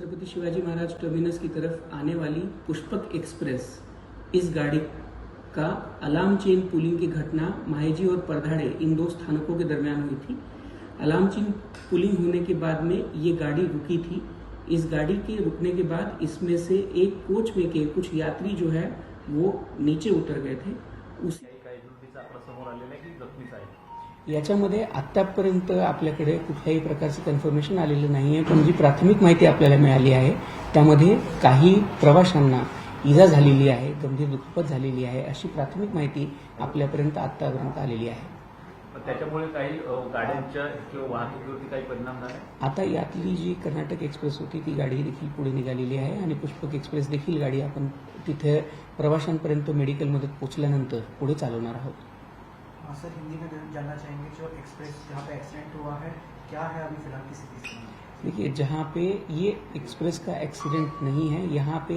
Chhatrapati Shivaji Maharaj terminus की तरफ आने वाली पुष्पक एक्सप्रेस इस गाड़ी का अलार्म चेन पुलिंग की घटना माहेजी और परधाड़े इन दो स्थानकों के दरमियान हुई थी। अलार्म चेन पुलिंग होने के बाद में ये गाड़ी रुकी थी। इस गाड़ी के रुकने के बाद इसमें से एक कोच में के कुछ यात्री जो है वो नीचे उतर गए थे। उस याच्यामध्ये आतापर्यंत आपल्याकडे कुठल्याही प्रकारचं कन्फर्मेशन आलेलं नाहीये, पण जी प्राथमिक माहिती आपल्याला मिळाली आहे त्यामध्ये काही प्रवाशांना इजा झालेली आहे, गंभीर दुखापत झालेली आहे, अशी प्राथमिक माहिती आपल्यापर्यंत आतापर्यंत आलेली आहे। त्याच्यामुळे काही गाड्यांच्या किंवा वाहतुकीवरती काही परिणाम झाला? आता यातली जी कर्नाटक एक्सप्रेस होती ती गाडी देखील पुढे निघालेली आहे आणि पुष्पक एक्सप्रेस देखील गाडी आपण तिथे प्रवाशांपर्यंत मेडिकल मदत पोहोचल्यानंतर पुढे चालवणार आहोत। सर, हिंदी में जानना चाहेंगे जो एक्सप्रेस जहाँ पे एक्सीडेंट हुआ है क्या है अभी फिलहाल की स्थिति? देखिए, जहाँ पे ये एक्सप्रेस का एक्सीडेंट नहीं है, यहाँ पे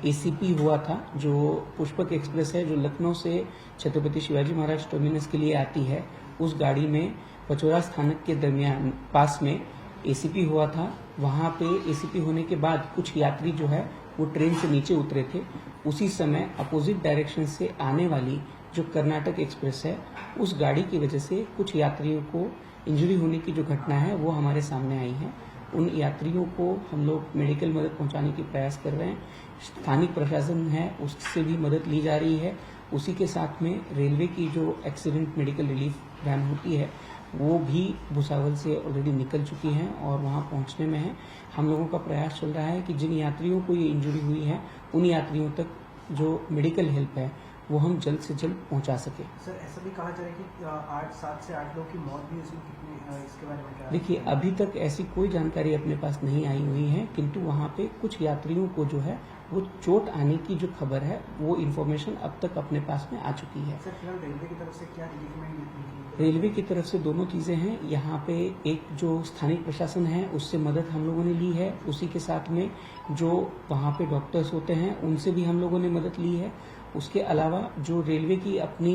एसीपी हुआ था। जो पुष्पक एक्सप्रेस है जो लखनऊ से छत्रपति शिवाजी महाराज टर्मिनस के लिए आती है, उस गाड़ी में पचोरा स्थानक के दरमियान पास में एसीपी हुआ था। वहाँ पे एसीपी होने के बाद कुछ यात्री जो है वो ट्रेन से नीचे उतरे थे। उसी समय अपोजिट डायरेक्शन से आने वाली जो कर्नाटक एक्सप्रेस है उस गाड़ी की वजह से कुछ यात्रियों को इंजरी होने की जो घटना है वो हमारे सामने आई है। उन यात्रियों को हम लोग मेडिकल मदद पहुंचाने की प्रयास कर रहे हैं। स्थानिक प्रशासन है उससे भी मदद ली जा रही है। उसी के साथ में रेलवे की जो एक्सीडेंट मेडिकल रिलीफ वैन होती है वो भी भुसावल से ऑलरेडी निकल चुकी है और वहां पहुंचने में है। हम लोगों का प्रयास चल रहा है कि जिन यात्रियों को ये इंजरी हुई है उन यात्रियों तक जो मेडिकल हेल्प है वो हम जल्द से जल्द पहुंचा सके। सर, ऐसा भी कहा जा रहा है कि 7 से 8 लोगों की मौत भी इसमें कितनी, इसके बारे में क्या? देखिए, अभी तक ऐसी कोई जानकारी अपने पास नहीं आई हुई है, किंतु वहाँ पे कुछ यात्रियों को जो है वो चोट आने की जो खबर है वो इन्फॉर्मेशन अब तक अपने पास में आ चुकी है। सर, फिलहाल रेलवे की तरफ से क्या रिलीफ? रेलवे की तरफ से दोनों चीजें हैं। यहाँ पे एक जो स्थानिक प्रशासन है उससे मदद हम लोगों ने ली है, उसी के साथ में जो वहाँ पे डॉक्टर्स होते हैं उनसे भी हम लोगों ने मदद ली है। उसके अलावा जो रेलवे की अपनी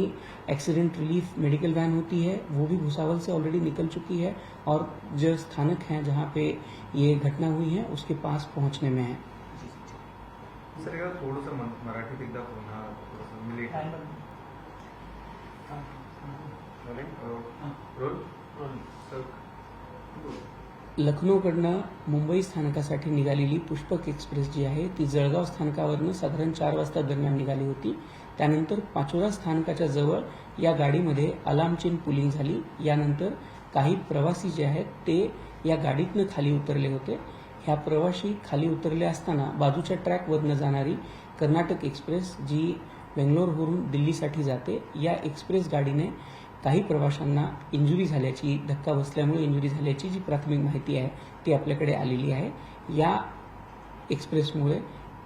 एक्सीडेंट रिलीफ मेडिकल वैन होती है वो भी भुसावल से ऑलरेडी निकल चुकी है और जो स्थानक है जहाँ पे ये घटना हुई है उसके पास पहुंचने में है। सर, थोडंसं मराठीत एकदा पुन्हा लखनौकडनं मुंबई स्थानकासाठी निघालेली पुष्पक एक्सप्रेस जी आहे ती जळगाव स्थानकावरनं साधारण 4 वाजता दरम्यान निघाली होती। त्यानंतर पाचोरा स्थानकाच्या जवळ या गाडीमध्ये अलार्म चेन पुलिंग झाली। यानंतर काही प्रवासी जे आहेत ते या गाडीतनं खाली उतरले होते। ह्या प्रवासी खाली उतरले असताना बाजूच्या ट्रॅकवरनं जाणारी कर्नाटक एक्सप्रेस जी बेंगलोरवरून दिल्लीसाठी जाते, या एक्सप्रेस गाडीने काही प्रवाशांना इंजुरी झाल्याची, धक्का बसल्यामुळे इंजुरी झाल्याची जी प्राथमिक माहिती आहे ती आपल्याकडे आलेली आहे। या एक्सप्रेसमुळे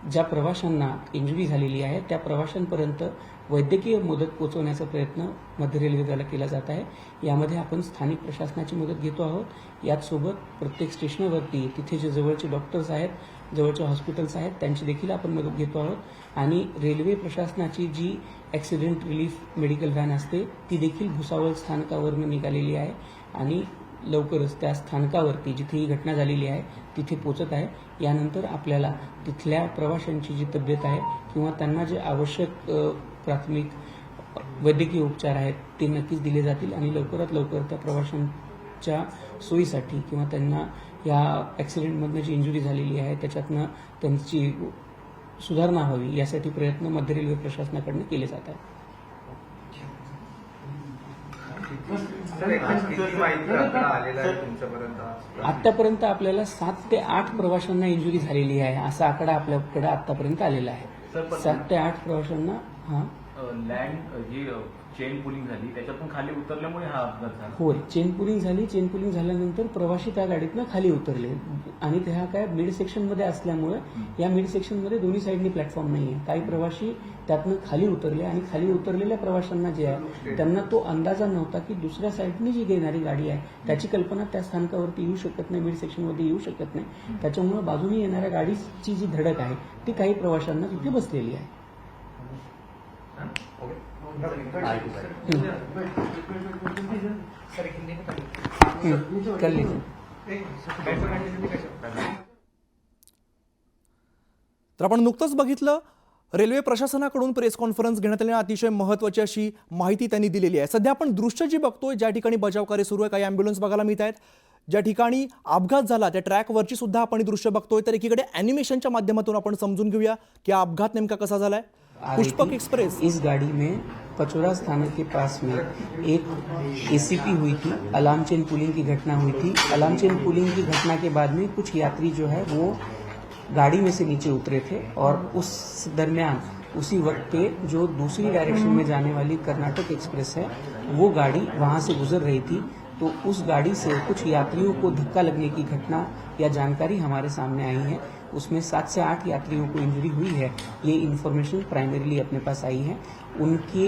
ज्या प्रवाशांना इंजुरी झालेली आहे त्या प्रवाशांपर्यंत वैद्यकीय मदत पोहोचवण्याचा प्रयत्न मध्य रेल्वे द्वारा केला जात आहे। यामध्ये आपण स्थानिक प्रशासनाची मदत घेतो आहोत। याचसोबत प्रत्येक स्टेशनवरती तिथे जे जवळचे डॉक्टर्स आहेत, जवळचे हॉस्पिटल्स आहेत त्यांची देखील आपण मदत घेतो आहोत आणि रेल्वे प्रशासनाची जी ॲक्सिडेंट रिलीफ मेडिकल व्हॅन असते ती देखील भुसावळ स्थानकावरून निघालेली आहे आणि लवकरच त्या स्थानकावरती जिथे ही घटना झालेली आहे तिथे पोहोचत आहे। यानंतर आपल्याला तिथल्या प्रवाशांची जी तब्येत आहे किंवा त्यांना जे आवश्यक प्राथमिक वैद्यकीय उपचार आहेत ते नक्कीच दिले जातील आणि लवकरात लवकर त्या प्रवाशांच्या सोयीसाठी किंवा त्यांना या ॲक्सिडेंटमधनं जी इंजुरी झालेली आहे त्याच्यातनं त्यांची सुधारणा व्हावी यासाठी प्रयत्न मध्य रेल्वे प्रशासनाकडून केले जात आहेत। आतापर्यंत आपल्याला 7 ते 8 प्रवाशांना इंजुरी झालेली आहे असा आकडा आपल्याकडे आतापर्यंत आलेला आहे। 7 ते 8 प्रवाशांना लँड जी चेन पुलिंग झाली त्याच्यातून खाली उतरल्यामुळे हा अपघात झाला। होय, चेन पुलिंग झाली। चेन पुलिंग झाल्यानंतर प्रवासी त्या गाडीतनं खाली उतरले आणि त्या काय मिड सेक्शन मध्ये असल्यामुळे या मिड सेक्शन मध्ये दोन्ही साईडनी प्लॅटफॉर्म नाहीये। काही प्रवासी त्यातनं खाली उतरले आणि खाली उतरलेल्या प्रवाशांना जे आहे त्यांना तो अंदाजा नव्हता की दुसऱ्या साईडनी जी येणारी गाडी आहे त्याची कल्पना त्या स्थानकावरती येऊ शकत नाही, मिड सेक्शन मध्ये येऊ शकत नाही। त्याच्यामुळे बाजूने येणाऱ्या गाडीची जी धडक आहे ती काही प्रवाशांना तिथे बसलेली आहे। कर लीजिए। तर आपण नुकतंच बघितलं रेल्वे प्रशासनाकडून प्रेस कॉन्फरन्स घेण्यात आली, अतिशय महत्त्वाची अशी माहिती त्यांनी दिलेली आहे. सध्या आपण दृश्य जी बघतोय, ज्या ठिकाणी बचाव कार्य सुरू आहे, काही ॲम्ब्युलन्स बघायला मिळत आहेत, ज्या ठिकाणी अपघात झाला त्या ट्रॅकवरची सुद्धा आपण दृश्य बघतोय. तर एकीकडे ॲनिमेशनच्या माध्यमातून आपण समजून घेऊया की हा अपघात नेमका कसा झालाय. पुष्पक एक्सप्रेस इस गाड़ी में पचोरा स्थानक के पास में एक एसीपी हुई थी, अलार्म चेन पुलिंग की घटना हुई थी. अलार्म चेन पुलिंग की घटना के बाद में कुछ यात्री जो है वो गाड़ी में से नीचे उतरे थे और उस दरमियान उसी वक्त पे जो दूसरी डायरेक्शन में जाने वाली कर्नाटक एक्सप्रेस है वो गाड़ी वहां से गुजर रही थी. तो उस गाड़ी से कुछ यात्रियों को धक्का लगने की घटना या जानकारी हमारे सामने आई है. उसमें 7 से 8 यात्रियों को इंजरी हुई है. ये इन्फॉर्मेशन प्राइमरीली अपने पास आई है. उनकी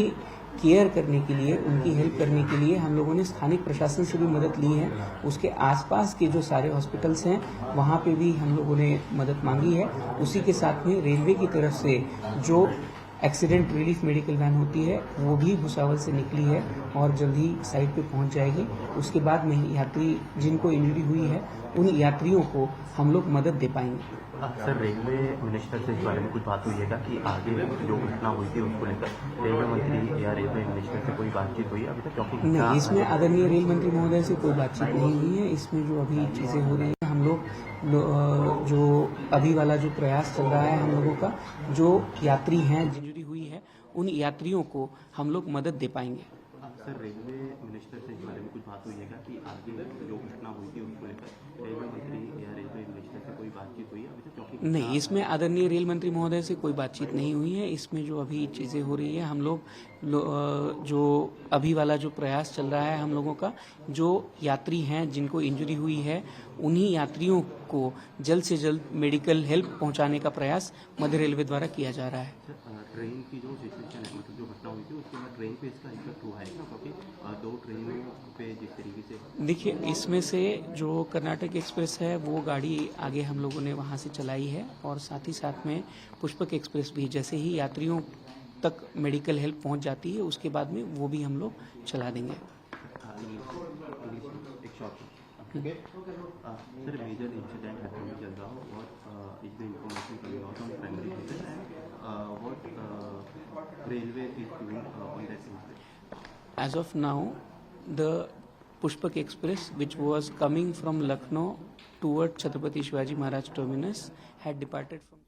केयर करने के लिए, उनकी हेल्प करने के लिए हम लोगों ने स्थानिक प्रशासन से भी मदद ली है. उसके आसपास के जो सारे हॉस्पिटल्स हैं वहाँ पे भी हम लोगों ने मदद मांगी है. उसी के साथ में रेलवे की तरफ से जो एक्सीडेंट रिलीफ मेडिकल वैन होती है वो भी भुसावल से निकली है और जल्द ही साइट पे पहुंच जाएगी. उसके बाद में यात्री जिनको इंजरी हुई है उन यात्रियों को हम लोग मदद दे पाएंगे. सर, रेलवे मिनिस्टर से इस बारे में कुछ बात हुई है क्या कि आगे जो घटना हुई थी उसको लेकर रेलवे मंत्री या रेलवे मिनिस्टर से कोई बातचीत हुई है अभी तक? क्योंकि नहीं, इसमें आदरणीय रेल मंत्री महोदय से कोई बातचीत नहीं हुई है. इसमें जो अभी चीज़ें हो रही हैं हम लोग जो अभी वाला जो प्रयास चल रहा है हम लोगों का, जो यात्री हैं इंजरी हुई है उन यात्रियों को हम लोग मदद दे पाएंगे. सर, रेलवे मिनिस्टर से इस बारे में कुछ बात हुई है क्या कि आगे जो घटना हुई थी उसको लेकर रेलवे मंत्री या रेलवे मिनिस्टर से कोई बातचीत हुई है अभी तक? क्योंकि नहीं, इसमें आदरणीय रेल मंत्री महोदय से कोई बातचीत नहीं हुई है. इसमें जो अभी चीज़ें हो रही है हम लोग जो अभी वाला जो प्रयास चल रहा है हम लोगों का, जो यात्री हैं जिनको इंजरी हुई है उन्हीं यात्रियों को जल्द से जल्द मेडिकल हेल्प पहुंचाने का प्रयास मध्य रेलवे द्वारा किया जा रहा है. ट्रेन की जो सिचुएशन है, मतलब जो घटना हुई थी उसके बाद ट्रेन पे इसका इफेक्ट हुआ है क्या? क्योंकि 2 ट्रेनों पे जिस तरीके से देखिए, इसमें से जो कर्नाटक एक्सप्रेस है वो गाड़ी आगे हम लोगों ने वहाँ से चलाई है और साथ ही साथ में पुष्पक एक्सप्रेस भी जैसे ही यात्रियों तक मेडिकल हेल्प पहुँच जाती है उसके बाद में वो भी हम लोग चला देंगे. Sir, major incident happened in Jalgaon. What is the information coming out on primary basis and what railway is doing on that incident? As of now, the Pushpak Express, which was coming from Lucknow toward Chhatrapati Shivaji Maharaj terminus, had departed from